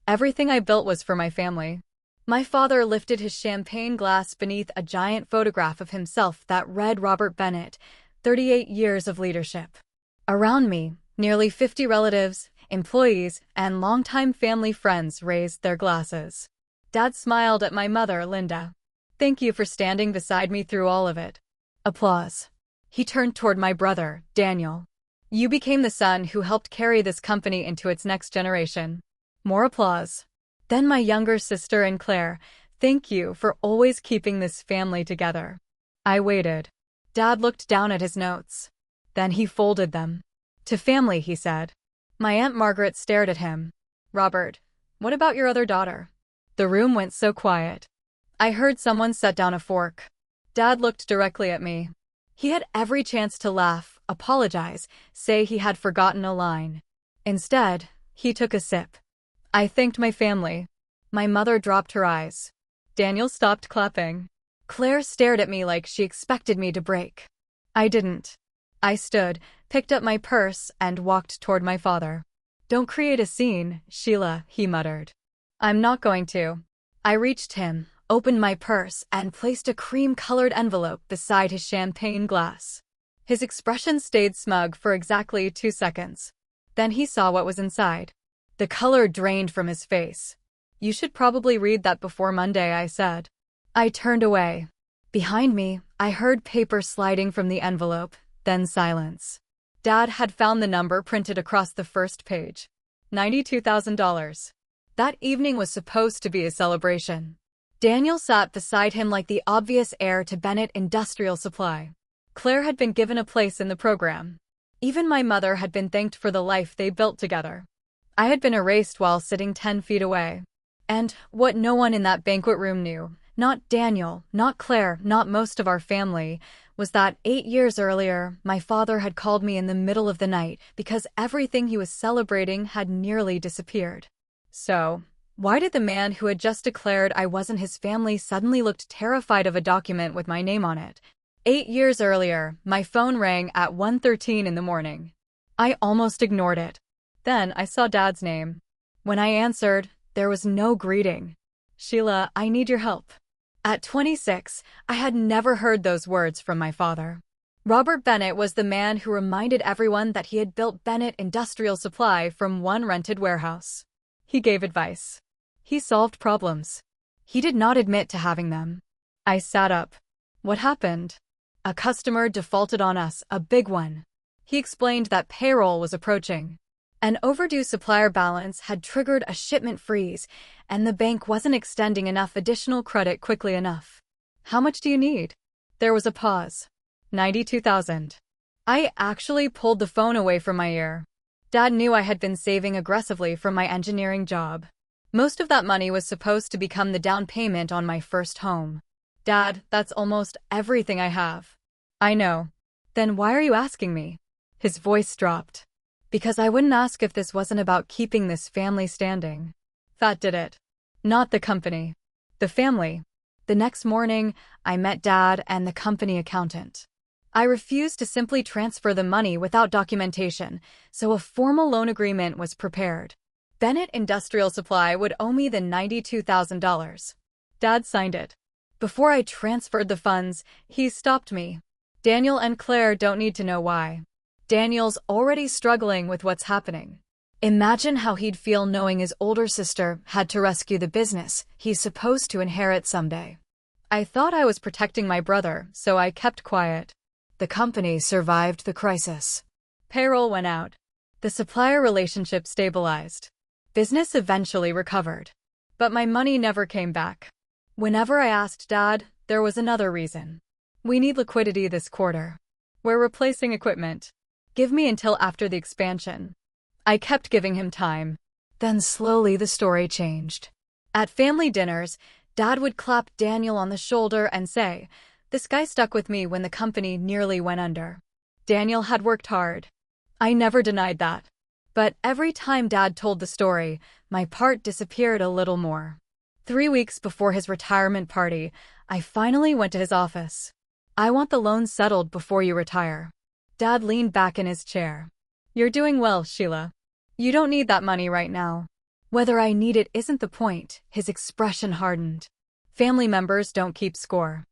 Everything I built was for my family. My father lifted his champagne glass beneath a giant photograph of himself that read Robert Bennett, 38 years of leadership. Around me, nearly 50 relatives, employees, and longtime family friends raised their glasses. Dad smiled at my mother, Linda. Thank you for standing beside me through all of it. Applause. He turned toward my brother, Daniel. You became the son who helped carry this company into its next generation. More applause. Then my younger sister and Claire, thank you for always keeping this family together. I waited. Dad looked down at his notes. Then he folded them. To family, he said. My Aunt Margaret stared at him. Robert, what about your other daughter? The room went so quiet. I heard someone set down a fork. Dad looked directly at me. He had every chance to laugh, apologize, say he had forgotten a line. Instead, he took a sip. I thanked my family. My mother dropped her eyes. Daniel stopped clapping. Claire stared at me like she expected me to break. I didn't. I stood, picked up my purse, and walked toward my father. Don't create a scene, Sheila, he muttered. I'm not going to. I reached him, opened my purse, and placed a cream-colored envelope beside his champagne glass. His expression stayed smug for exactly 2 seconds. Then he saw what was inside. The color drained from his face. You should probably read that before Monday, I said. I turned away. Behind me, I heard paper sliding from the envelope, then silence. Dad had found the number printed across the first page. $92,000. That evening was supposed to be a celebration. Daniel sat beside him like the obvious heir to Bennett Industrial Supply. Claire had been given a place in the program. Even my mother had been thanked for the life they built together. I had been erased while sitting 10 feet away. And what no one in that banquet room knew, not Daniel, not Claire, not most of our family, was that 8 years earlier, my father had called me in the middle of the night because everything he was celebrating had nearly disappeared. So, why did the man who had just declared I wasn't his family suddenly look terrified of a document with my name on it? 8 years earlier, my phone rang at 1:13 in the morning. I almost ignored it. Then I saw Dad's name. When I answered, there was no greeting. Sheila, I need your help. At 26, I had never heard those words from my father. Robert Bennett was the man who reminded everyone that he had built Bennett Industrial Supply from one rented warehouse. He gave advice. He solved problems. He did not admit to having them. I sat up. What happened? A customer defaulted on us, a big one. He explained that payroll was approaching. An overdue supplier balance had triggered a shipment freeze, and the bank wasn't extending enough additional credit quickly enough. How much do you need? There was a pause. 92,000. I actually pulled the phone away from my ear. Dad knew I had been saving aggressively from my engineering job. Most of that money was supposed to become the down payment on my first home. Dad, that's almost everything I have. I know. Then why are you asking me? His voice dropped. Because I wouldn't ask if this wasn't about keeping this family standing. That did it. Not the company. The family. The next morning, I met Dad and the company accountant. I refused to simply transfer the money without documentation, so a formal loan agreement was prepared. Bennett Industrial Supply would owe me the $92,000. Dad signed it. Before I transferred the funds, he stopped me. Daniel and Claire don't need to know why. Daniel's already struggling with what's happening. Imagine how he'd feel knowing his older sister had to rescue the business he's supposed to inherit someday. I thought I was protecting my brother, so I kept quiet. The company survived the crisis. Payroll went out. The supplier relationship stabilized. Business eventually recovered. But my money never came back. Whenever I asked Dad, there was another reason. We need liquidity this quarter. We're replacing equipment. Give me until after the expansion. I kept giving him time. Then slowly the story changed. At family dinners, Dad would clap Daniel on the shoulder and say, "This guy stuck with me when the company nearly went under." Daniel had worked hard. I never denied that. But every time Dad told the story, my part disappeared a little more. 3 weeks before his retirement party, I finally went to his office. "I want the loan settled before you retire." Dad leaned back in his chair. "You're doing well, Sheila. You don't need that money right now. Whether I need it isn't the point, his expression hardened. Family members don't keep score.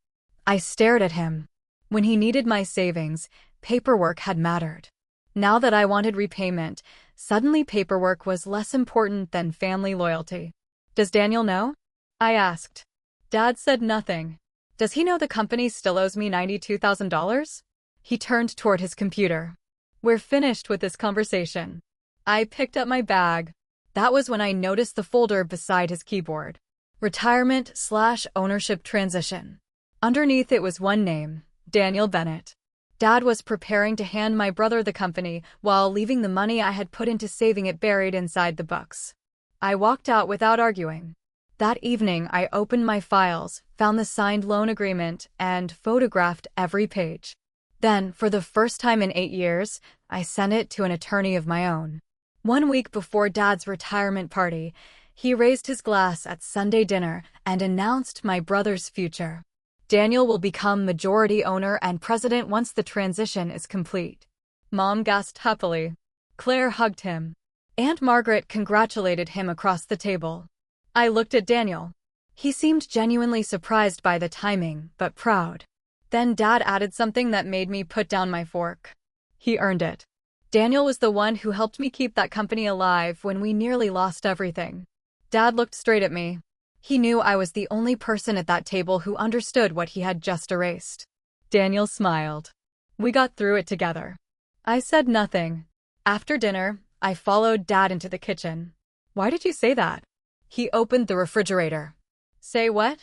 I stared at him. When he needed my savings, paperwork had mattered. Now that I wanted repayment, suddenly paperwork was less important than family loyalty. Does Daniel know? I asked. Dad said nothing. Does he know the company still owes me $92,000? He turned toward his computer. We're finished with this conversation. I picked up my bag. That was when I noticed the folder beside his keyboard. Retirement/ownership transition. Underneath it was one name, Daniel Bennett. Dad was preparing to hand my brother the company while leaving the money I had put into saving it buried inside the books. I walked out without arguing. That evening, I opened my files, found the signed loan agreement, and photographed every page. Then, for the first time in 8 years, I sent it to an attorney of my own. 1 week before Dad's retirement party, he raised his glass at Sunday dinner and announced my brother's future. Daniel will become majority owner and president once the transition is complete. Mom gasped happily. Claire hugged him. Aunt Margaret congratulated him across the table. I looked at Daniel. He seemed genuinely surprised by the timing, but proud. Then Dad added something that made me put down my fork. He earned it. Daniel was the one who helped me keep that company alive when we nearly lost everything. Dad looked straight at me. He knew I was the only person at that table who understood what he had just erased. Daniel smiled. We got through it together. I said nothing. After dinner, I followed Dad into the kitchen. Why did you say that? He opened the refrigerator. Say what?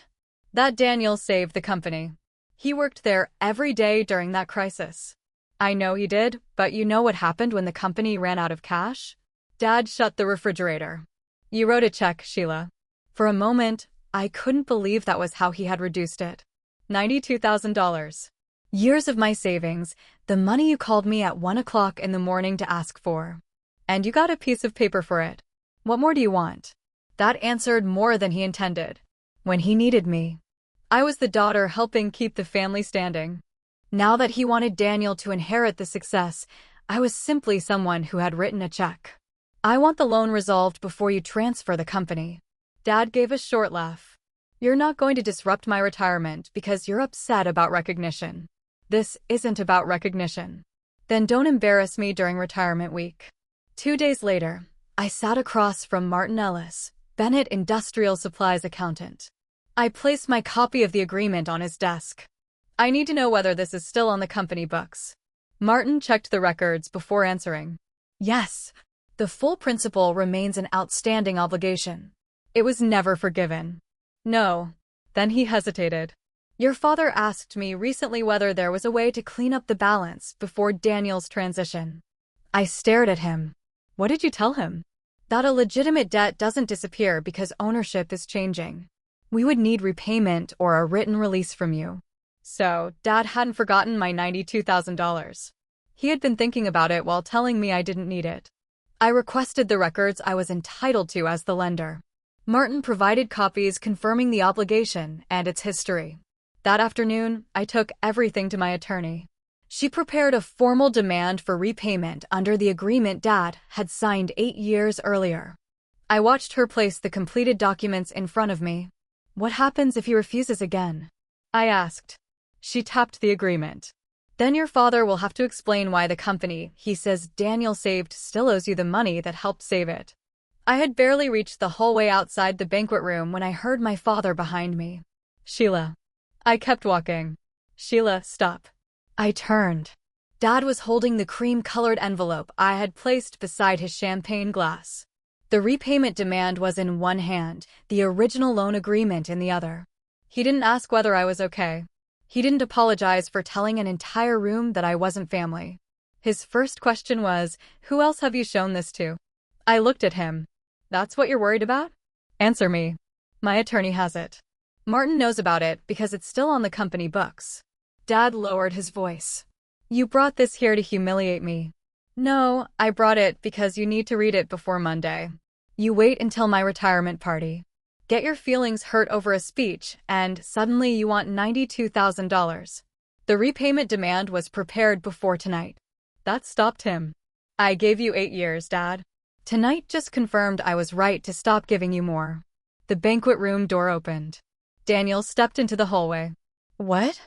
That Daniel saved the company. He worked there every day during that crisis. I know he did, but you know what happened when the company ran out of cash? Dad shut the refrigerator. You wrote a check, Sheila. For a moment, I couldn't believe that was how he had reduced it. $92,000. Years of my savings, the money you called me at 1 o'clock in the morning to ask for. And you got a piece of paper for it. What more do you want? That answered more than he intended. When he needed me, I was the daughter helping keep the family standing. Now that he wanted Daniel to inherit the success, I was simply someone who had written a check. I want the loan resolved before you transfer the company. Dad gave a short laugh. You're not going to disrupt my retirement because you're upset about recognition. This isn't about recognition. Then don't embarrass me during retirement week. 2 days later, I sat across from Martin Ellis, Bennett Industrial Supplies accountant. I placed my copy of the agreement on his desk. I need to know whether this is still on the company books. Martin checked the records before answering. Yes, the full principal remains an outstanding obligation. It was never forgiven. No. Then he hesitated. Your father asked me recently whether there was a way to clean up the balance before Daniel's transition. I stared at him. What did you tell him? That a legitimate debt doesn't disappear because ownership is changing. We would need repayment or a written release from you. So, Dad hadn't forgotten my $92,000. He had been thinking about it while telling me I didn't need it. I requested the records I was entitled to as the lender. Martin provided copies confirming the obligation and its history. That afternoon, I took everything to my attorney. She prepared a formal demand for repayment under the agreement Dad had signed 8 years earlier. I watched her place the completed documents in front of me. What happens if he refuses again? I asked. She tapped the agreement. Then your father will have to explain why the company he says Daniel saved still owes you the money that helped save it. I had barely reached the hallway outside the banquet room when I heard my father behind me. Sheila. I kept walking. Sheila, stop. I turned. Dad was holding the cream-colored envelope I had placed beside his champagne glass. The repayment demand was in one hand, the original loan agreement in the other. He didn't ask whether I was okay. He didn't apologize for telling an entire room that I wasn't family. His first question was, who else have you shown this to? I looked at him. That's what you're worried about? Answer me. My attorney has it. Martin knows about it because it's still on the company books. Dad lowered his voice. You brought this here to humiliate me. No, I brought it because you need to read it before Monday. You wait until my retirement party. Get your feelings hurt over a speech, and suddenly you want $92,000. The repayment demand was prepared before tonight. That stopped him. I gave you 8 years, Dad. Tonight just confirmed I was right to stop giving you more. The banquet room door opened. Daniel stepped into the hallway. What?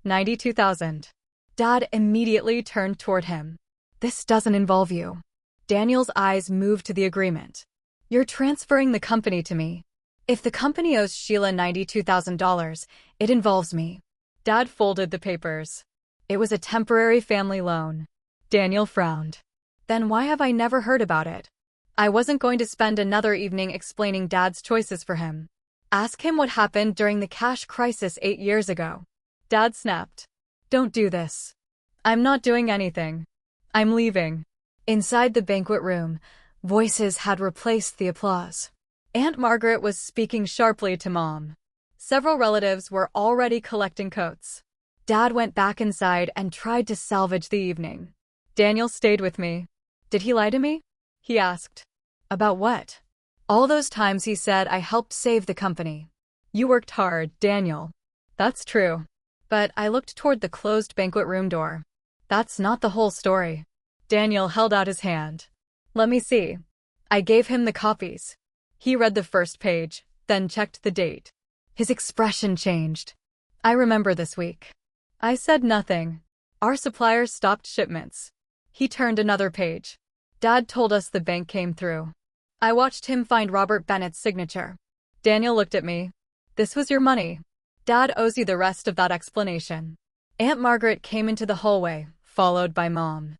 92,000. Dad immediately turned toward him. This doesn't involve you. Daniel's eyes moved to the agreement. You're transferring the company to me. If the company owes Sheila $92,000, it involves me. Dad folded the papers. It was a temporary family loan. Daniel frowned. Then why have I never heard about it? I wasn't going to spend another evening explaining Dad's choices for him. Ask him what happened during the cash crisis 8 years ago. Dad snapped. Don't do this. I'm not doing anything. I'm leaving. Inside the banquet room, voices had replaced the applause. Aunt Margaret was speaking sharply to Mom. Several relatives were already collecting coats. Dad went back inside and tried to salvage the evening. Daniel stayed with me. Did he lie to me? He asked. About what? All those times he said I helped save the company. You worked hard, Daniel. That's true. But I looked toward the closed banquet room door. That's not the whole story. Daniel held out his hand. Let me see. I gave him the copies. He read the first page, then checked the date. His expression changed. I remember this week. I said nothing. Our suppliers stopped shipments. He turned another page. Dad told us the bank came through. I watched him find Robert Bennett's signature. Daniel looked at me. This was your money. Dad owes you the rest of that explanation. Aunt Margaret came into the hallway, followed by Mom.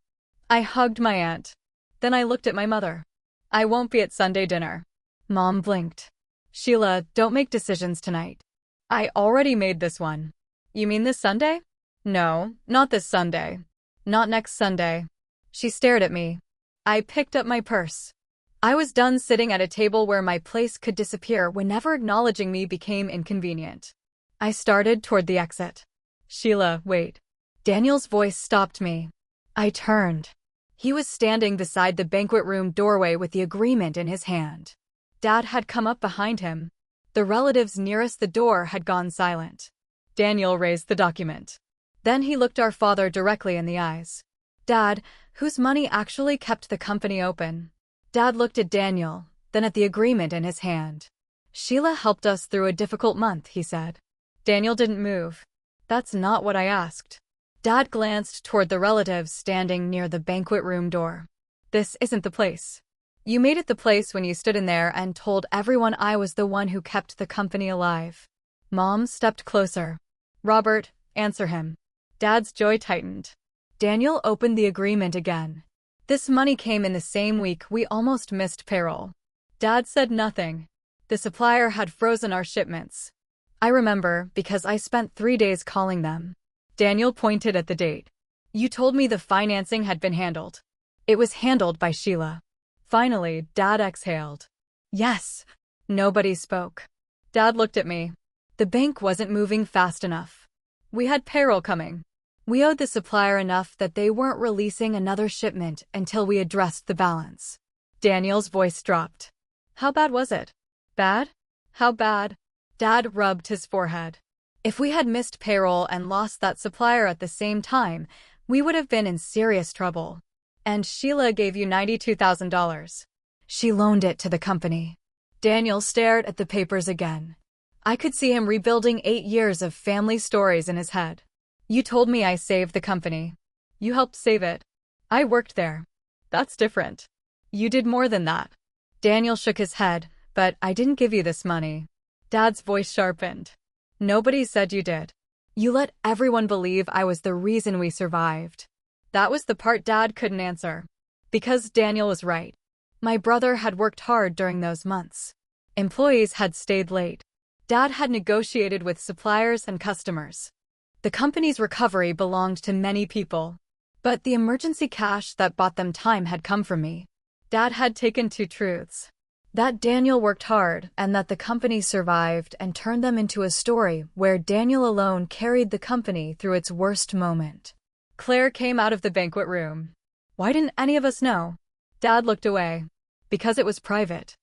I hugged my aunt. Then I looked at my mother. I won't be at Sunday dinner. Mom blinked. Sheila, don't make decisions tonight. I already made this one. You mean this Sunday? No, not this Sunday. Not next Sunday. She stared at me. I picked up my purse. I was done sitting at a table where my place could disappear whenever acknowledging me became inconvenient. I started toward the exit. Sheila, wait. Daniel's voice stopped me. I turned. He was standing beside the banquet room doorway with the agreement in his hand. Dad had come up behind him. The relatives nearest the door had gone silent. Daniel raised the document. Then he looked our father directly in the eyes. Dad, whose money actually kept the company open? Dad looked at Daniel, then at the agreement in his hand. Sheila helped us through a difficult month, he said. Daniel didn't move. That's not what I asked. Dad glanced toward the relatives standing near the banquet room door. This isn't the place. You made it the place when you stood in there and told everyone I was the one who kept the company alive. Mom stepped closer. Robert, answer him. Dad's jaw tightened. Daniel opened the agreement again. This money came in the same week we almost missed payroll. Dad said nothing. The supplier had frozen our shipments. I remember because I spent 3 days calling them. Daniel pointed at the date. You told me the financing had been handled. It was handled by Sheila. Finally, Dad exhaled. Yes. Nobody spoke. Dad looked at me. The bank wasn't moving fast enough. We had payroll coming. We owed the supplier enough that they weren't releasing another shipment until we addressed the balance. Daniel's voice dropped. How bad was it? Bad? How bad? Dad rubbed his forehead. If we had missed payroll and lost that supplier at the same time, we would have been in serious trouble. And Sheila gave you $92,000. She loaned it to the company. Daniel stared at the papers again. I could see him rebuilding 8 years of family stories in his head. You told me I saved the company. You helped save it. I worked there. That's different. You did more than that. Daniel shook his head, but I didn't give you this money. Dad's voice sharpened. Nobody said you did. You let everyone believe I was the reason we survived. That was the part Dad couldn't answer. Because Daniel was right. My brother had worked hard during those months. Employees had stayed late. Dad had negotiated with suppliers and customers. The company's recovery belonged to many people. But the emergency cash that bought them time had come from me. Dad had taken 2 truths. That Daniel worked hard and that the company survived and turned them into a story where Daniel alone carried the company through its worst moment. Claire came out of the banquet room. Why didn't any of us know? Dad looked away. Because it was private.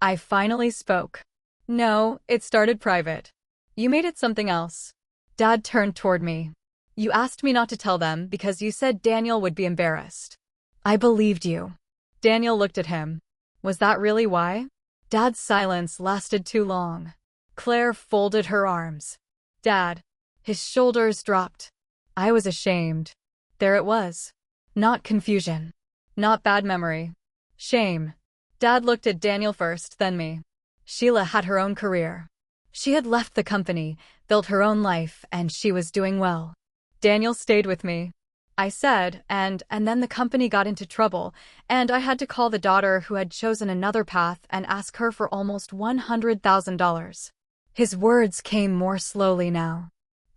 I finally spoke. No, it started private. You made it something else. Dad turned toward me. You asked me not to tell them because you said Daniel would be embarrassed. I believed you. Daniel looked at him. Was that really why? Dad's silence lasted too long. Claire folded her arms. Dad. His shoulders dropped. I was ashamed. There it was. Not confusion. Not bad memory. Shame. Dad looked at Daniel first, then me. Sheila had her own career. She had left the company, built her own life, and she was doing well. Daniel stayed with me. I said, and then the company got into trouble, and I had to call the daughter who had chosen another path and ask her for almost $100,000. His words came more slowly now.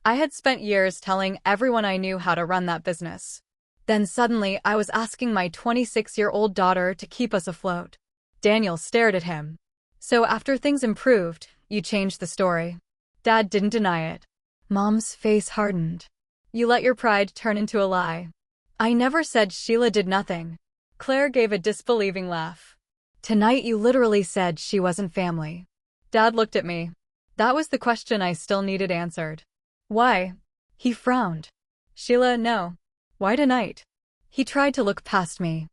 I had spent years telling everyone I knew how to run that business. Then suddenly I was asking my 26-year-old daughter to keep us afloat. Daniel stared at him. So after things improved, you changed the story. Dad didn't deny it. Mom's face hardened. You let your pride turn into a lie. I never said Sheila did nothing. Claire gave a disbelieving laugh. Tonight you literally said she wasn't family. Dad looked at me. That was the question I still needed answered. Why? He frowned. Sheila, no. Why tonight? He tried to look past me.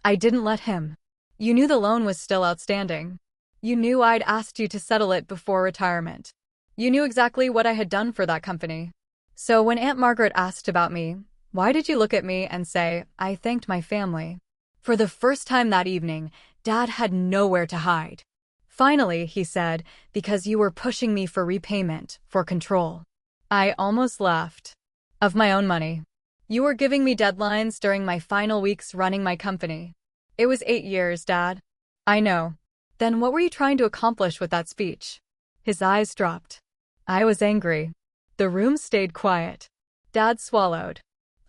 I didn't let him. You knew the loan was still outstanding. You knew I'd asked you to settle it before retirement. You knew exactly what I had done for that company. So when Aunt Margaret asked about me, why did you look at me and say, I thanked my family? For the first time that evening, Dad had nowhere to hide. Finally, he said, because you were pushing me for repayment, for control. I almost laughed. Of my own money. You were giving me deadlines during my final weeks running my company. It was 8 years, Dad. I know. Then what were you trying to accomplish with that speech? His eyes dropped. I was angry. The room stayed quiet. Dad swallowed.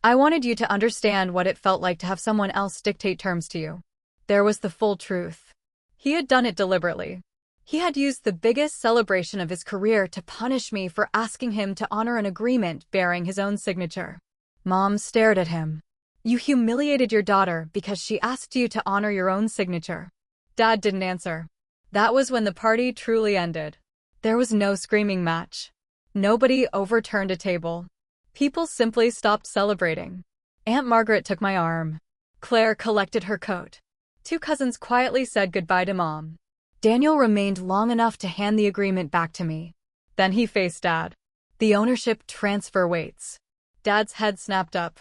I wanted you to understand what it felt like to have someone else dictate terms to you. There was the full truth. He had done it deliberately. He had used the biggest celebration of his career to punish me for asking him to honor an agreement bearing his own signature. Mom stared at him. You humiliated your daughter because she asked you to honor your own signature. Dad didn't answer. That was when the party truly ended. There was no screaming match. Nobody overturned a table. People simply stopped celebrating. Aunt Margaret took my arm. Claire collected her coat. 2 cousins quietly said goodbye to Mom. Daniel remained long enough to hand the agreement back to me. Then he faced Dad. The ownership transfer waits. Dad's head snapped up.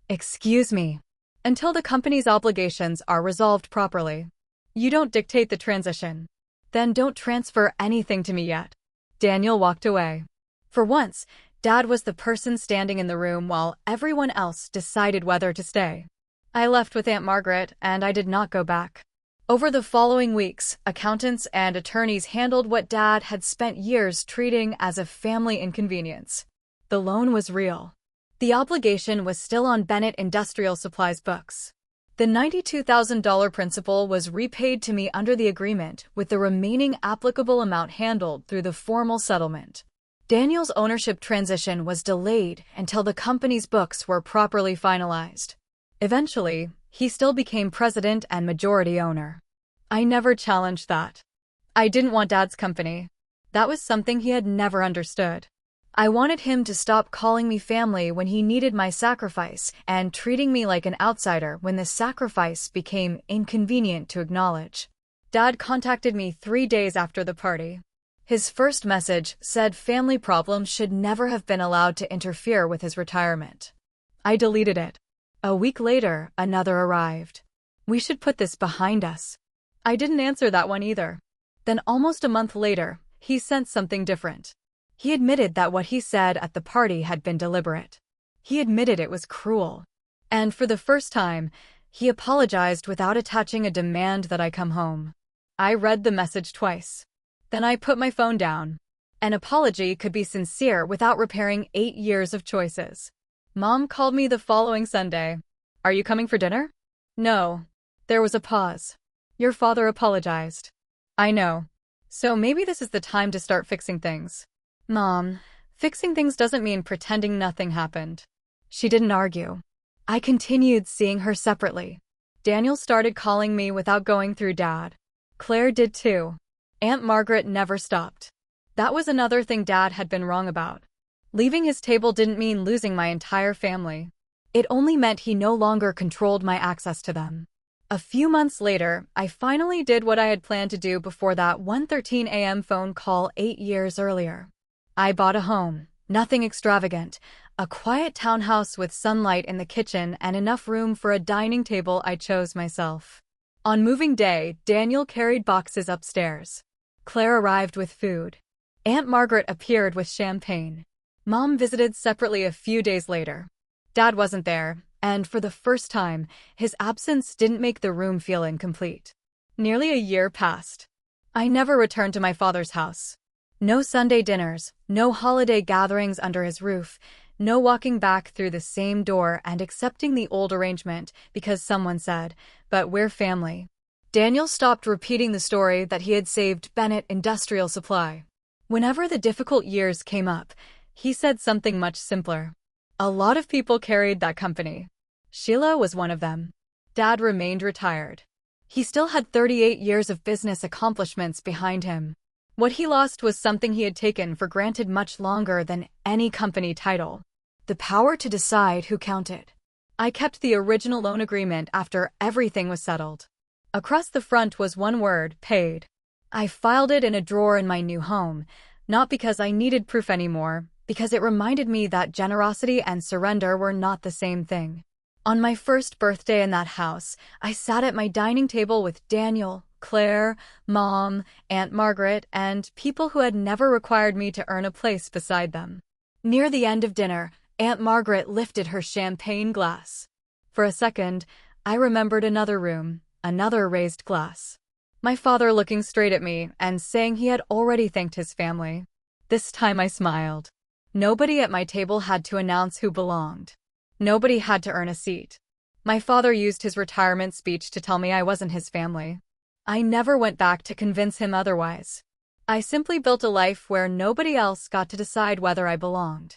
Excuse me. Until the company's obligations are resolved properly. You don't dictate the transition. Then don't transfer anything to me yet. Daniel walked away. For once, Dad was the person standing in the room while everyone else decided whether to stay. I left with Aunt Margaret, and I did not go back. Over the following weeks, accountants and attorneys handled what Dad had spent years treating as a family inconvenience. The loan was real. The obligation was still on Bennett Industrial Supplies books. The $92,000 principal was repaid to me under the agreement, with the remaining applicable amount handled through the formal settlement. Daniel's ownership transition was delayed until the company's books were properly finalized. Eventually, he still became president and majority owner. I never challenged that. I didn't want Dad's company. That was something he had never understood. I wanted him to stop calling me family when he needed my sacrifice and treating me like an outsider when the sacrifice became inconvenient to acknowledge. Dad contacted me 3 days after the party. His first message said family problems should never have been allowed to interfere with his retirement. I deleted it. A week later, another arrived. We should put this behind us. I didn't answer that one either. Then almost a month later, he sent something different. He admitted that what he said at the party had been deliberate. He admitted it was cruel. And for the first time, he apologized without attaching a demand that I come home. I read the message twice. Then I put my phone down. An apology could be sincere without repairing 8 years of choices. Mom called me the following Sunday. Are you coming for dinner? No. There was a pause. Your father apologized. I know. So maybe this is the time to start fixing things. Mom, fixing things doesn't mean pretending nothing happened. She didn't argue. I continued seeing her separately. Daniel started calling me without going through Dad. Claire did too. Aunt Margaret never stopped. That was another thing Dad had been wrong about. Leaving his table didn't mean losing my entire family. It only meant he no longer controlled my access to them. A few months later, I finally did what I had planned to do before that 1:13 a.m. phone call 8 years earlier. I bought a home, nothing extravagant, a quiet townhouse with sunlight in the kitchen and enough room for a dining table I chose myself. On moving day, Daniel carried boxes upstairs. Claire arrived with food. Aunt Margaret appeared with champagne. Mom visited separately a few days later. Dad wasn't there, and for the first time, his absence didn't make the room feel incomplete. Nearly a year passed. I never returned to my father's house. No Sunday dinners, no holiday gatherings under his roof, no walking back through the same door and accepting the old arrangement because someone said, "But we're family." Daniel stopped repeating the story that he had saved Bennett Industrial Supply. Whenever the difficult years came up, he said something much simpler. A lot of people carried that company. Sheila was one of them. Dad remained retired. He still had 38 years of business accomplishments behind him. What he lost was something he had taken for granted much longer than any company title: the power to decide who counted. I kept the original loan agreement after everything was settled. Across the front was one word: paid. I filed it in a drawer in my new home, not because I needed proof anymore, because it reminded me that generosity and surrender were not the same thing. On my first birthday in that house, I sat at my dining table with Daniel, Claire, Mom, Aunt Margaret, and people who had never required me to earn a place beside them. Near the end of dinner, Aunt Margaret lifted her champagne glass. For a second, I remembered another room, another raised glass. My father looking straight at me and saying he had already thanked his family. This time I smiled. Nobody at my table had to announce who belonged. Nobody had to earn a seat. My father used his retirement speech to tell me I wasn't his family. I never went back to convince him otherwise. I simply built a life where nobody else got to decide whether I belonged.